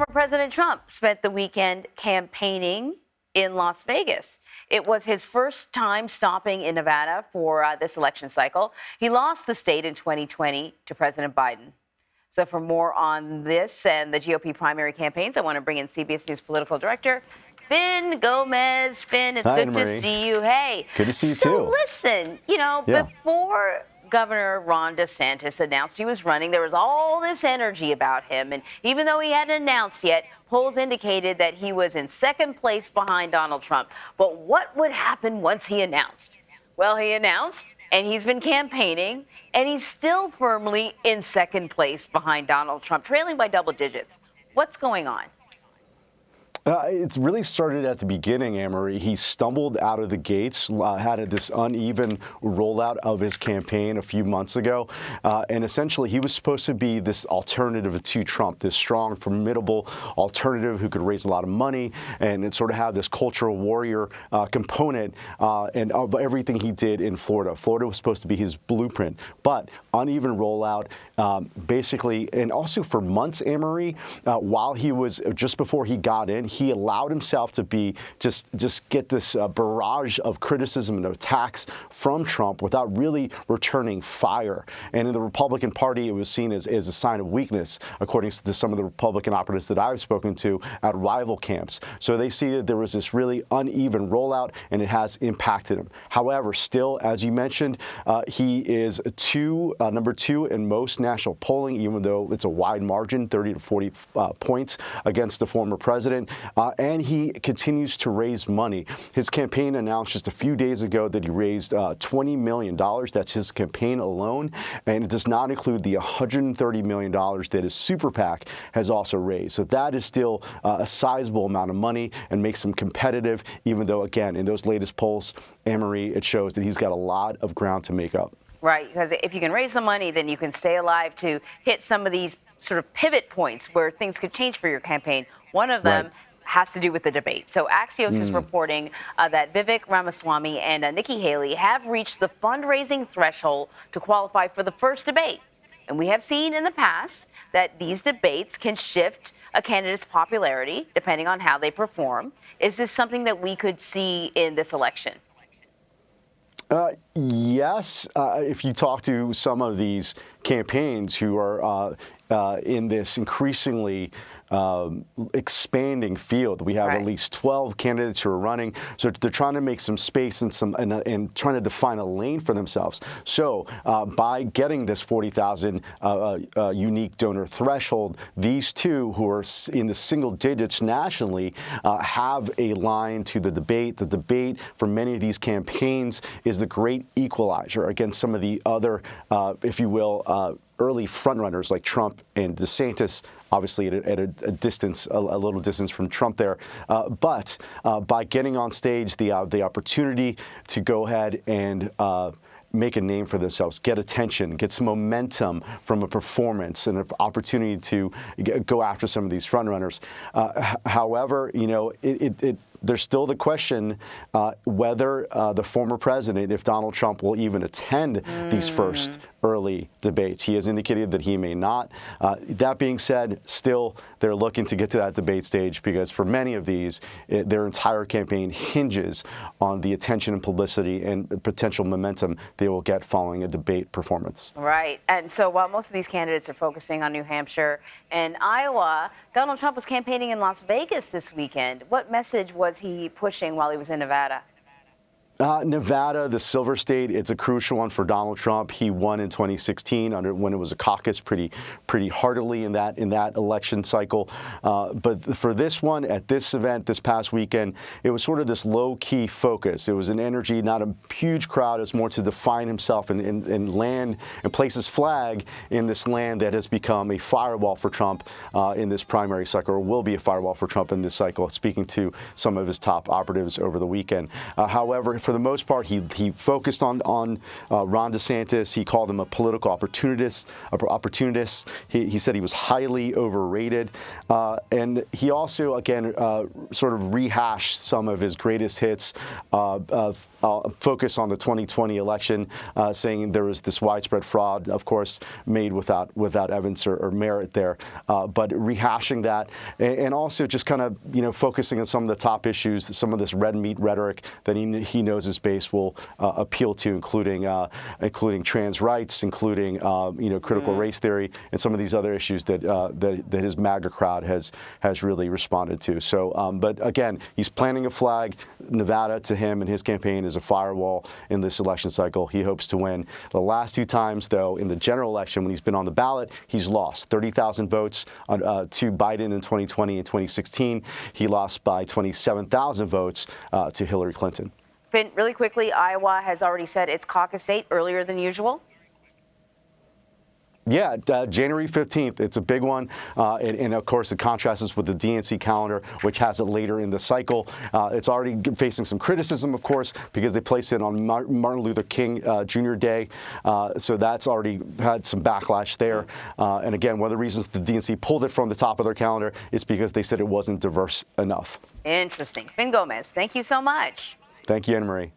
Former President Trump spent the weekend campaigning in Las Vegas. It was his first time stopping in Nevada for this election cycle. He lost the state in 2020 to President Biden. So for more on this and the GOP primary campaigns, I want to bring in CBS News political director Finn Gomez. Finn, it's good to see you. Hey. Good to see you too. So listen, before Governor Ron DeSantis announced he was running, there was all this energy about him. And even though he hadn't announced yet, polls indicated that he was in second place behind Donald Trump. But what would happen once he announced? Well, he announced, and he's been campaigning, and he's still firmly in second place behind Donald Trump, trailing by double digits. What's going on? It really started at the beginning, Anne-Marie. He stumbled out of the gates, had this uneven rollout of his campaign a few months ago. And essentially, he was supposed to be this alternative to Trump, this strong, formidable alternative who could raise a lot of money and sort of have this cultural warrior component and of everything he did in Florida. Florida was supposed to be his blueprint, but uneven rollout, basically, and also for months, Anne-Marie, while he was, just before he got in, he allowed himself to be just get this barrage of criticism and attacks from Trump without really returning fire. And in the Republican Party, it was seen as a sign of weakness, according to some of the Republican operatives that I've spoken to at rival camps. So they see that there was this really uneven rollout, and it has impacted him. However, still, as you mentioned, he is number two in most national polling, even though it's a wide margin, 30 to 40 points against the former president. And he continues to raise money. His campaign announced just a few days ago that he raised $20 million. That's his campaign alone. And it does not include the $130 million that his super PAC has also raised. So that is still a sizable amount of money and makes him competitive, even though, again, in those latest polls, Anne-Marie, it shows that he's got a lot of ground to make up. Right, because if you can raise the money, then you can stay alive to hit some of these sort of pivot points where things could change for your campaign. One of them has to do with the debate. So Axios is reporting that Vivek Ramaswamy and Nikki Haley have reached the fundraising threshold to qualify for the first debate. And we have seen in the past that these debates can shift a candidate's popularity depending on how they perform. Is this something that we could see in this election? Yes. If you talk to some of these campaigns who are in this increasingly expanding field. We have at least 12 candidates who are running, so they're trying to make some space and trying to define a lane for themselves. So by getting this 40,000 unique donor threshold, these two who are in the single digits nationally have a line to the debate. The debate for many of these campaigns is the great equalizer against some of the other, if you will, early frontrunners like Trump and DeSantis, obviously at a distance, a little distance from Trump there. But by getting on stage, the opportunity to go ahead and make a name for themselves, get attention, get some momentum from a performance and an opportunity to go after some of these frontrunners. However, there's still the question whether the former president, if Donald Trump will even attend these first early debates. He has indicated that he may not. That being said, still, they're looking to get to that debate stage because for many of these, their entire campaign hinges on the attention and publicity and potential momentum they will get following a debate performance. Right. And so while most of these candidates are focusing on New Hampshire and Iowa, Donald Trump was campaigning in Las Vegas this weekend. What message was he pushing while he was in Nevada? Nevada, the Silver State, it's a crucial one for Donald Trump. He won in 2016 when it was a caucus pretty heartily in that election cycle. But for this one, at this event this past weekend, it was sort of this low-key focus. It was an energy, not a huge crowd. It was more to define himself and land and place his flag in this land that has become a firewall for Trump in this primary cycle, or will be a firewall for Trump in this cycle, speaking to some of his top operatives over the weekend. However, for the most part, he focused on Ron DeSantis. He called him a political opportunist. He said he was highly overrated. And he also, again, sort of rehashed some of his greatest hits, focus on the 2020 election, saying there was this widespread fraud, of course, made without evidence or merit there, but rehashing that, and also just kind of, focusing on some of the top issues, some of this red meat rhetoric that he knows his base will appeal to, including trans rights, including critical race theory, and some of these other issues that his MAGA crowd has really responded to. So, but again, he's planting a flag. Nevada, to him and his campaign, is a firewall in this election cycle. He hopes to win. The last two times, though, in the general election, when he's been on the ballot, he's lost 30,000 votes to Biden in 2020 and 2016. He lost by 27,000 votes to Hillary Clinton. Finn, really quickly, Iowa has already said it's caucus date earlier than usual. Yeah, January 15th. It's a big one. And of course, it contrasts with the DNC calendar, which has it later in the cycle. It's already facing some criticism, of course, because they placed it on Martin Luther King Jr. Day. So that's already had some backlash there. And again, one of the reasons the DNC pulled it from the top of their calendar is because they said it wasn't diverse enough. Interesting. Finn Gomez, thank you so much. Thank you, Anna Marie.